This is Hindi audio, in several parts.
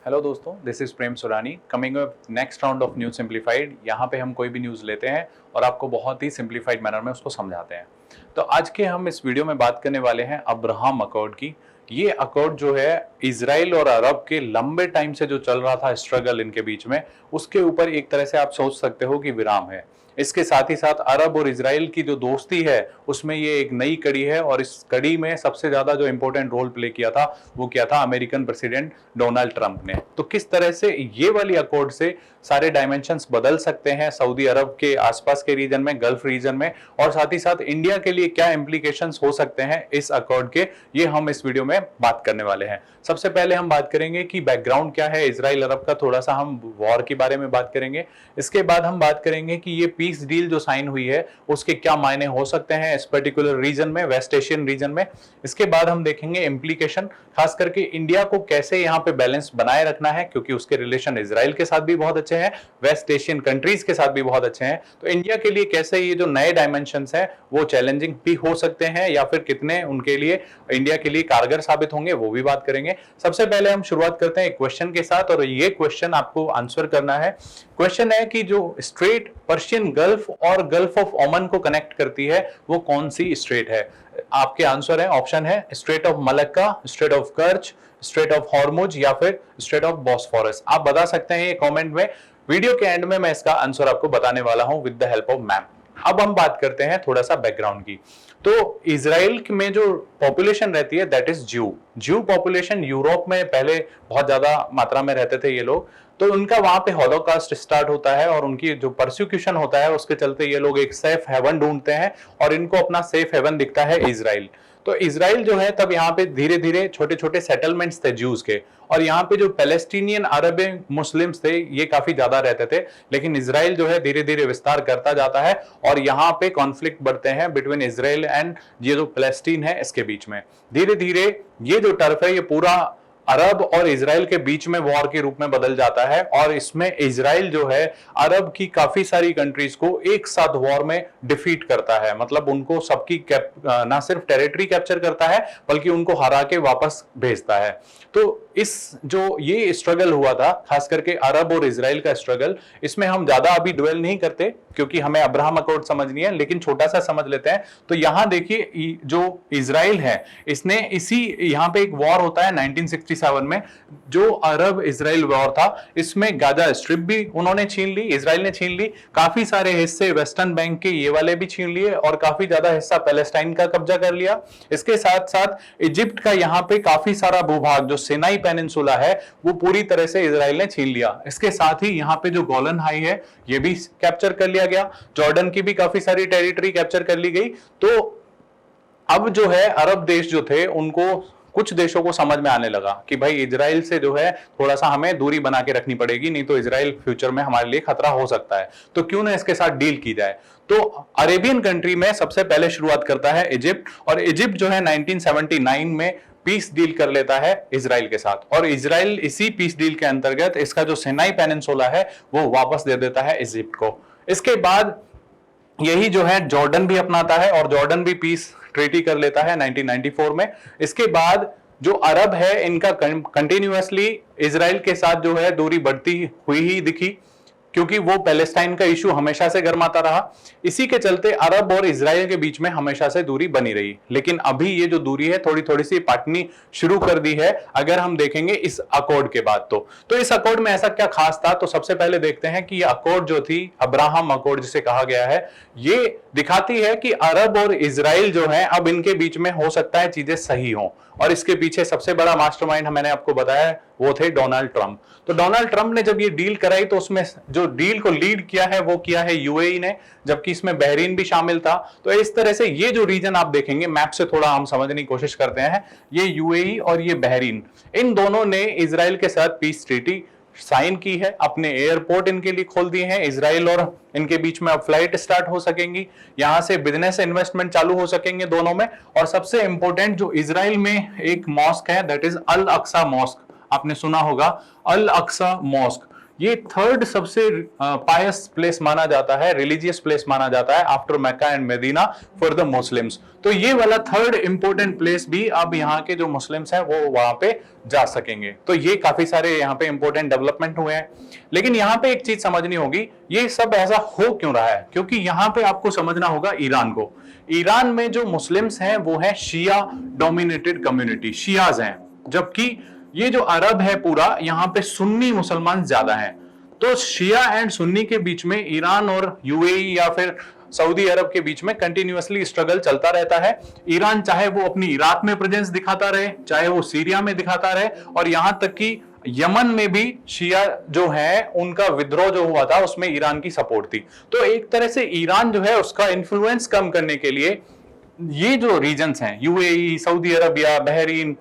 हेलो दोस्तों, this is Prem सुरानी coming up next round of news simplified. यहाँ पे हम कोई भी न्यूज़ लेते हैं और आपको बहुत ही सिंप्लीफाइड मैनर में उसको समझाते हैं। तो आज के हम इस वीडियो में बात करने वाले हैं अब्राहम अकॉर्ड की। ये अकॉर्ड जो है इजराइल और अरब के लंबे टाइम से जो चल रहा था स्ट्रगल इनके बीच में, उसके ऊपर एक तरह से आप सोच सकते हो कि विराम है। इसके साथ ही साथ अरब और इजराइल की जो दोस्ती है उसमें ये एक नई कड़ी है, और इस कड़ी में सबसे ज्यादा जो इंपॉर्टेंट रोल प्ले किया था वो किया था अमेरिकन प्रेसिडेंट डोनाल्ड ट्रंप ने। तो किस तरह से ये वाली अकॉर्ड से सारे डायमेंशंस बदल सकते हैं सऊदी अरब के आसपास के रीजन में, गल्फ रीजन में, और साथ ही साथ इंडिया के लिए क्या इंप्लीकेशंस हो सकते हैं इस अकॉर्ड के, ये हम इस वीडियो में बात करने वाले हैं। सबसे पहले हम बात करेंगे कि बैकग्राउंड क्या है इजराइल अरब का, थोड़ा सा हम वॉर के बारे में बात करेंगे। इसके बाद हम बात करेंगे कि ये पीस डील जो साइन हुई है उसके क्या मायने हो सकते हैं इस पर्टिकुलर रीजन में, वेस्ट एशियन रीजन में। इसके बाद हम देखेंगे इंप्लीकेशन, खास करके इंडिया को कैसे यहाँ पे बैलेंस बनाए रखना है, क्योंकि उसके रिलेशन इजराइल के साथ भी बहुत अच्छे हैं, वेस्ट एशियन कंट्रीज के साथ भी बहुत अच्छे हैं। तो इंडिया के लिए कैसे ये जो नए डायमेंशंस हैं वो चैलेंजिंग भी हो सकते हैं या फिर कितने उनके लिए, इंडिया के लिए कारगर साबित होंगे, वो भी बात करेंगे। सबसे पहले हम शुरुआत करते हैं एक क्वेश्चन के साथ, और ये क्वेश्चन आपको आंसर करना है। क्वेश्चन है कि जो स्ट्रेट पर्शियन गल्फ और गल्फ ऑफ ओमन को कनेक्ट करती है वो कौन सी स्ट्रेट है। आपके आंसर है, ऑप्शन है straight of Malacca, straight of कर्च, straight of Hormuz या फिर स्ट्रेट ऑफ बॉस्फोरस। आप बता सकते हैं ये कमेंट में। वीडियो के एंड में मैं इसका आंसर आपको बताने वाला हूं with the help of ma'am. अब हम बात करते हैं थोड़ा सा बैकग्राउंड की। तो इजराइल में जो पॉपुलेशन रहती है दैट इज ज्यू पॉपुलेशन। यूरोप में पहले बहुत ज्यादा मात्रा में रहते थे ये लोग, तो उनका वहां पे हॉलोकास्ट स्टार्ट होता है और उनकी जो परसिक्यूशन होता है उसके चलते ये लोग एक सेफ हेवन ढूंढते हैं, और इनको अपना सेफ हेवन दिखता है इजराइल। तो इजराइल जो है तब यहाँ पे धीरे धीरे छोटे छोटे सेटलमेंट्स थे ज्यूज के, और यहाँ पे जो पैलेस्टीनियन अरब मुस्लिम्स थे ये काफी ज्यादा रहते थे। लेकिन इजराइल जो है धीरे धीरे विस्तार करता जाता है, और यहाँ पे कॉन्फ्लिक्ट बढ़ते हैं बिटवीन इजराइल एंड ये जो पैलेस्टीन है इसके बीच में। धीरे धीरे ये जो टर्फ है ये पूरा अरब और इजराइल के बीच में वॉर के रूप में बदल जाता है, और इसमें इजराइल जो है अरब की काफी सारी कंट्रीज को एक साथ वॉर में डिफीट करता है। मतलब उनको सबकी ना सिर्फ टेरिटरी कैप्चर करता है बल्कि उनको हरा के वापस भेजता है। तो इस जो ये स्ट्रगल हुआ था, खास करके अरब और इजराइल का स्ट्रगल, इसमें हम ज्यादा अभी ड्वेल नहीं करते क्योंकि हमें अब्राहम अकॉर्ड समझनी है, लेकिन छोटा सा समझ लेते हैं। तो यहां देखिए जो इजराइल है इसने इसी यहां पे एक वॉर होता है 1967 में, जो अरब इजराइल वॉर था। इसमें गाजा स्ट्रिप भी उन्होंने छीन ली, इजराइल ने छीन ली, काफी सारे हिस्से वेस्टर्न बैंक के ये वाले भी छीन लिए, और काफी ज्यादा हिस्सा पैलेस्टाइन का कब्जा कर लिया। इसके साथ साथ इजिप्ट का यहाँ पे काफी सारा भूभाग जो सिनाई पेनिनसुला है वो पूरी तरह से इजराइल ने छीन लिया। इसके साथ ही यहाँ पे जो गोलन हाई है ये भी कैप्चर कर लिया गया, जॉर्डन की भी काफी सारी टेरिटरी कैप्चर कर ली गई। तो अब जो है अरब देश जो थे उनको, कुछ देशों को समझ में आने लगा कि भाई इजराइल से जो है थोड़ा सा हमें दूरी बना के रखनी पड़ेगी, नहीं तो इजराइल फ्यूचर में हमारे लिए खतरा हो सकता है, तो क्यों ना इसके साथ डील की जाए। तो अरेबियन कंट्री में सबसे पहले शुरुआत करता है इजिप्ट, और इजिप्ट जो है 1979 में पीस डील कर लेता है इजराइल के साथ, और इजराइल इसी पीस डील के अंतर्गत इसका जो सिनाई पेनिनसुला है वो वापस दे देता है इजिप्ट को। इसके बाद यही जो है जॉर्डन भी अपनाता है, और जॉर्डन भी पीस ट्रीटी कर लेता है 1994 में। इसके बाद जो अरब है इनका कंटिन्यूअसली इजराइल के साथ जो है दूरी बढ़ती हुई ही दिखी, क्योंकि वो पैलेस्टाइन का इशू हमेशा से गर्माता रहा। इसी के चलते अरब और इजराइल के बीच में हमेशा से दूरी बनी रही। लेकिन अभी ये जो दूरी है थोड़ी थोड़ी सी पाटनी शुरू कर दी है अगर हम देखेंगे इस अकॉर्ड के बाद। तो इस अकॉर्ड में ऐसा क्या खास था, तो सबसे पहले देखते हैं कि ये अकॉर्ड जो थी अब्राहम अकॉर्ड जिसे कहा गया है, ये दिखाती है कि अरब और इजराइल जो है अब इनके बीच में हो सकता है चीजें सही हों, और इसके पीछे सबसे बड़ा मास्टरमाइंड मैंने आपको बताया वो थे डोनाल्ड ट्रंप। तो डोनाल्ड ट्रंप ने जब ये डील कराई तो उसमें जो डील को लीड किया है वो किया है यूएई ने, जबकि इसमें बहरीन भी शामिल था। तो इस तरह से ये जो रीजन आप देखेंगे मैप से थोड़ा हम समझने की कोशिश करते हैं, ये यूएई और ये बहरीन, इन दोनों ने इजराइल के साथ पीस ट्रीटी साइन की है, अपने एयरपोर्ट इनके लिए खोल दिए हैं। इजराइल और इनके बीच में अब फ्लाइट स्टार्ट हो सकेंगी, यहां से बिजनेस इन्वेस्टमेंट चालू हो सकेंगे दोनों में। और सबसे इंपॉर्टेंट जो इजराइल में एक मॉस्क है that is Al Aqsa mosque, आपने सुना होगा अल अक्सा मॉस्क, ये थर्ड सबसे पायस प्लेस माना जाता है, रिलीजियस प्लेस माना जाता है after Mecca and Medina for the Muslims. तो ये वाला थर्ड इंपॉर्टेंट प्लेस भी अब यहाँ के जो मुस्लिम्स हैं वो वहां पे जा सकेंगे। तो ये काफी सारे यहाँ पे इंपॉर्टेंट डेवलपमेंट हुए हैं। लेकिन यहाँ पे एक चीज समझनी होगी, ये सब ऐसा हो क्यों रहा है? क्योंकि यहाँ पे आपको समझना होगा ईरान को। ईरान में जो मुस्लिम्स हैं वो है शिया डोमिनेटेड कम्युनिटी, शियाज हैं, जबकि ये जो अरब है पूरा, यहाँ पे सुन्नी मुसलमान ज्यादा हैं। तो शिया एंड सुन्नी के बीच में ईरान और यूएई या फिर सऊदी अरब के बीच में कंटिन्यूअसली स्ट्रगल चलता रहता है। ईरान चाहे वो अपनी इराक में प्रेजेंस दिखाता रहे, चाहे वो सीरिया में दिखाता रहे, और यहां तक कि यमन में भी शिया जो है उनका विद्रोह जो हुआ था उसमें ईरान की सपोर्ट थी। तो एक तरह से ईरान जो है उसका इन्फ्लुएंस कम करने के लिए ये जो रीजन्स हैं, यूएई, सऊदी अरबिया, बहरीन,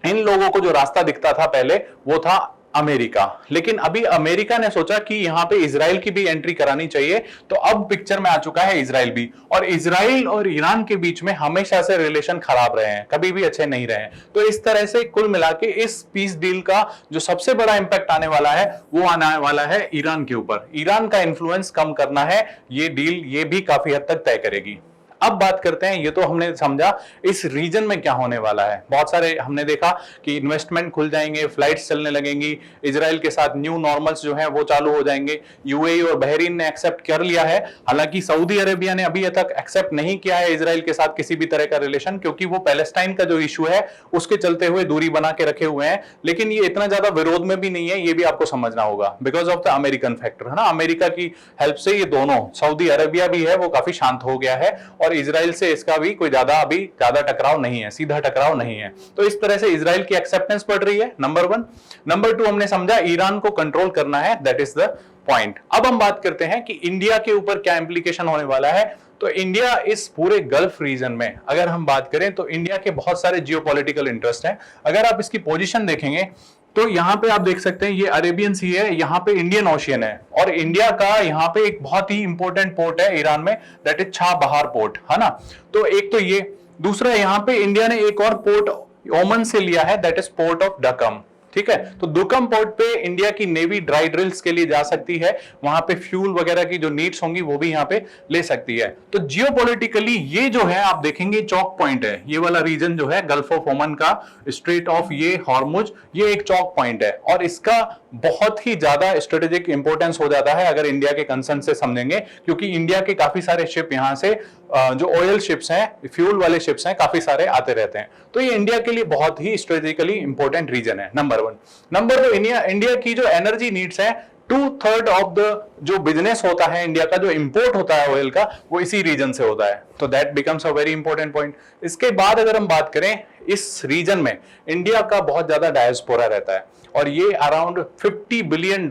इन लोगों को जो रास्ता दिखता था पहले वो था अमेरिका। लेकिन अभी अमेरिका ने सोचा कि यहां पे इजराइल की भी एंट्री करानी चाहिए, तो अब पिक्चर में आ चुका है इजराइल भी। और इजराइल और ईरान के बीच में हमेशा से रिलेशन खराब रहे हैं, कभी भी अच्छे नहीं रहे हैं। तो इस तरह से कुल मिला के इस पीस डील का जो सबसे बड़ा इंपैक्ट आने वाला है वो आने वाला है ईरान के ऊपर। ईरान का इन्फ्लुएंस कम करना है ये डील, ये भी काफी हद तक तय करेगी। अब बात करते हैं, ये तो हमने समझा इस रीजन में क्या होने वाला है। बहुत सारे हमने देखा कि इन्वेस्टमेंट खुल जाएंगे, फ्लाइट्स चलने लगेंगी, इजराइल के साथ न्यू नॉर्मल्स जो हैं वो चालू हो जाएंगे। यूएई और बहरीन ने एक्सेप्ट कर लिया है, हालांकि सऊदी अरेबिया ने अभी तक एक्सेप्ट नहीं किया है इजराइल के साथ किसी भी तरह का रिलेशन, क्योंकि वो पैलेस्टाइन का जो इशू है उसके चलते हुए दूरी बना के रखे हुए हैं। लेकिन ये इतना ज्यादा विरोध में भी नहीं है, ये भी आपको समझना होगा, because of the American factor, है ना। अमेरिका की हेल्प से ये दोनों, सऊदी अरेबिया भी है वो काफी शांत हो गया है, और इजराइल से इसका भी कोई ज्यादा टकराव नहीं है, सीधा टकराव नहीं है। तो इस तरह से इजराइल की एक्सेप्टेंस बढ़ रही है, नंबर 1। नंबर 2, हमने समझा ईरान को कंट्रोल करना है, दैट इज द पॉइंट। अब हम बात करते हैं कि इंडिया के ऊपर क्या इंप्लीकेशन होने वाला है। तो इंडिया इस पूरे गल्फ रीजन में अगर हम बात करें तो इंडिया के बहुत सारे जियोपॉलिटिकल इंटरेस्ट हैं। अगर आप इसकी पोजीशन देखेंगे तो यहां पे आप देख सकते हैं ये अरेबियन सी है, यहां पे इंडियन ओशियन है, और इंडिया का यहां पे एक बहुत ही इंपॉर्टेंट पोर्ट है ईरान में, दैट इज चाबहार पोर्ट, है ना। तो एक तो ये, दूसरा यहां पे इंडिया ने एक और पोर्ट ओमन से लिया है, दैट इज पोर्ट ऑफ डकम, ठीक है। तो दुकम पोर्ट पे इंडिया की नेवी ड्राई ड्रिल्स के लिए जा सकती है, वहां पे फ्यूल वगैरह की जो नीड्स होंगी वो भी यहां पे ले सकती है। तो जियोपॉलिटिकली ये जो है आप देखेंगे चौक पॉइंट है, ये वाला रीजन जो है गल्फ ऑफ ओमन का, स्ट्रेट ऑफ ये हॉर्मुज, ये एक चौक पॉइंट है, और इसका बहुत ही ज्यादा स्ट्रेटेजिक इंपॉर्टेंस हो जाता है अगर इंडिया के कंसर्न से समझेंगे, क्योंकि इंडिया के काफी सारे शिप यहां से जो ऑयल शिप्स हैं, फ्यूल वाले शिप्स हैं, काफी सारे आते रहते हैं। तो ये इंडिया के लिए बहुत ही स्ट्रेटेजिकली इंपॉर्टेंट रीजन है, नंबर 1। नंबर 2, इंडिया की जो एनर्जी नीड्स है, 2/3 ऑफ द जो बिजनेस होता है इंडिया का, जो इंपोर्ट होता है ऑयल का, वो इसी रीजन से होता है। तो that becomes a very important point. इसके बाद अगर हम बात करें, इस रीजन में इंडिया का बहुत ज्यादा डायस्पोरा रहता है, और ये अराउंड $50 बिलियन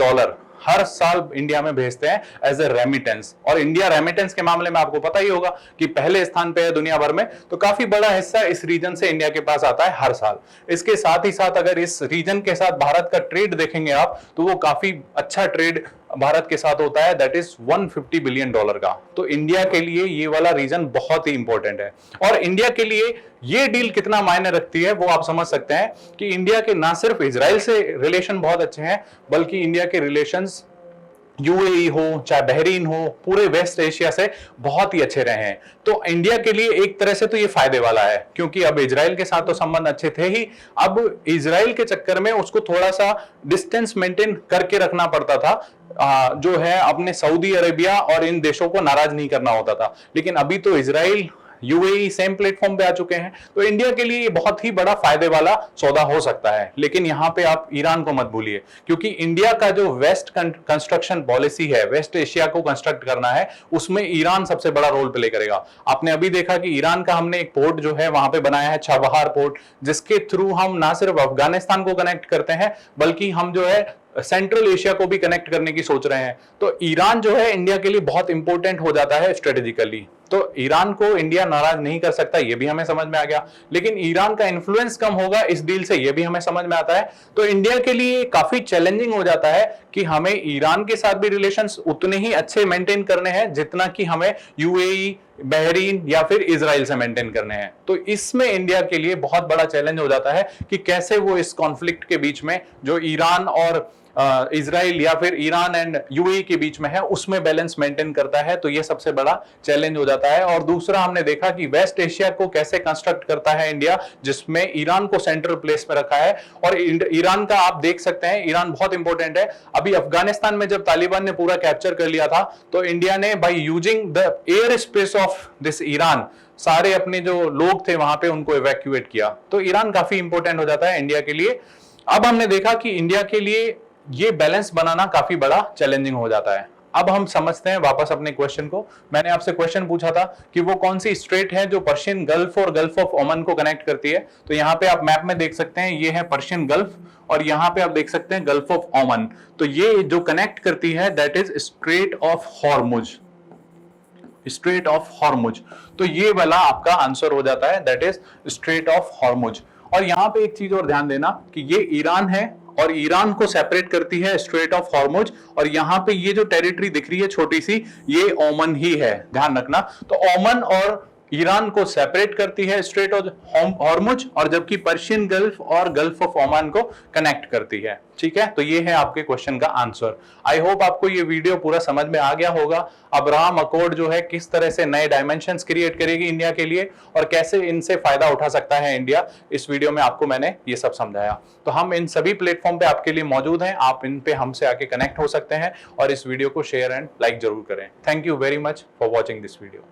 हर साल इंडिया में भेजते हैं एज ए रेमिटेंस। और इंडिया रेमिटेंस के मामले में आपको पता ही होगा कि पहले स्थान पे है दुनिया भर में, तो काफी बड़ा हिस्सा इस रीजन से इंडिया के पास आता है हर साल। इसके साथ ही साथ अगर इस रीजन के साथ भारत का ट्रेड देखेंगे आप, तो वो काफी अच्छा ट्रेड भारत के साथ होता है, दैट इज $150 बिलियन का। तो इंडिया के लिए ये वाला रीजन बहुत ही इंपॉर्टेंट है। और इंडिया के लिए ये डील कितना मायने रखती है वो आप समझ सकते हैं कि इंडिया के ना सिर्फ इजराइल से रिलेशन बहुत अच्छे हैं, बल्कि इंडिया के रिलेशंस यूएई हो चाहे बहरीन हो, पूरे वेस्ट एशिया से बहुत ही अच्छे रहे हैं। तो इंडिया के लिए एक तरह से तो ये फायदे वाला है, क्योंकि अब इजराइल के साथ तो संबंध अच्छे थे ही, अब इजराइल के चक्कर में उसको थोड़ा सा डिस्टेंस मेंटेन करके रखना पड़ता था, जो है अपने सऊदी अरेबिया और इन देशों को नाराज नहीं करना होता था। लेकिन अभी तो इजराइल यूएई सेम प्लेटफॉर्म पे आ चुके हैं, तो इंडिया के लिए ये बहुत ही बड़ा फायदे वाला सौदा हो सकता है। लेकिन यहाँ पे आप ईरान को मत भूलिए, क्योंकि इंडिया का जो वेस्ट कंस्ट्रक्शन पॉलिसी है, वेस्ट एशिया को कंस्ट्रक्ट करना है, उसमें ईरान सबसे बड़ा रोल प्ले करेगा। आपने अभी देखा कि ईरान का हमने एक पोर्ट जो है वहां पे बनाया है, चाबहार पोर्ट, जिसके थ्रू हम ना सिर्फ अफगानिस्तान को कनेक्ट करते हैं, बल्कि हम जो है सेंट्रल एशिया को भी कनेक्ट करने की सोच रहे हैं। तो ईरान जो है इंडिया के लिए बहुत इंपॉर्टेंट हो जाता है स्ट्रेटेजिकली। तो ईरान को इंडिया नाराज नहीं कर सकता, ये भी हमें समझ में आ गया। लेकिन ईरान का इन्फ्लुएंस कम होगा इस डील से, ये भी हमें समझ में आता है। तो इंडिया के लिए काफी चैलेंजिंग हो जाता है कि हमें ईरान के साथ भी रिलेशंस उतने ही अच्छे मेंटेन करने हैं जितना कि हमें यूएई, बहरीन या फिर इजराइल से मेंटेन करने हैं। तो इसमें इंडिया के लिए बहुत बड़ा चैलेंज हो जाता है कि कैसे वो इस कॉन्फ्लिक्ट के बीच में जो ईरान और इजराइल या फिर ईरान एंड यूएई के बीच में है, उसमें बैलेंस मेंटेन करता है। तो ये सबसे बड़ा चैलेंज हो जाता है। और दूसरा हमने देखा कि वेस्ट एशिया को कैसे कंस्ट्रक्ट करता है इंडिया, जिसमें ईरान को सेंट्रल प्लेस में रखा है। और ईरान का आप देख सकते हैं, ईरान बहुत इंपॉर्टेंट है। अभी अफगानिस्तान में जब तालिबान ने पूरा कैप्चर कर लिया था, तो इंडिया ने by using the air space of this Iran सारे अपने जो लोग थे वहां पे उनको इवैक्यूएट किया। तो ईरान काफी इंपॉर्टेंट हो जाता है इंडिया के लिए। अब हमने देखा कि इंडिया के लिए ये बैलेंस बनाना काफी बड़ा चैलेंजिंग हो जाता है। अब हम समझते हैं वापस अपने क्वेश्चन को। मैंने आपसे क्वेश्चन पूछा था कि वो कौन सी स्ट्रेट है जो पर्शियन गल्फ और गल्फ ऑफ ओमान को कनेक्ट करती है। तो यहाँ पे आप मैप में देख सकते हैं, ये है पर्शियन गल्फ और यहाँ पे आप देख सकते हैं गल्फ ऑफ ओमान। तो ये जो कनेक्ट करती है that is straight of Hormuz, straight of Hormuz. तो ये वाला आपका आंसर हो जाता है, that is straight of Hormuz. और यहां पे एक चीज और ध्यान देना कि ये ईरान है और ईरान को सेपरेट करती है स्ट्रेट ऑफ हॉर्मुज। और यहां पे ये जो टेरिटरी दिख रही है छोटी सी, ये ओमान ही है, ध्यान रखना। तो ओमान और ईरान को सेपरेट करती है स्ट्रेट ऑफ हॉर्मुज, और जबकि पर्शियन गल्फ और गल्फ ऑफ ओमान को कनेक्ट करती है। ठीक है, तो ये है आपके क्वेश्चन का आंसर। आई होप आपको ये वीडियो पूरा समझ में आ गया होगा। अब्राहम अकॉर्ड जो है किस तरह से नए डायमेंशंस क्रिएट करेगी इंडिया के लिए और कैसे इनसे फायदा उठा सकता है इंडिया, इस वीडियो में आपको मैंने ये सब समझाया। तो हम इन सभी प्लेटफॉर्म पे आपके लिए मौजूद हैं, आप इन पे हमसे आके कनेक्ट हो सकते हैं और इस वीडियो को शेयर एंड लाइक जरूर करें। Thank you very much for watching this video.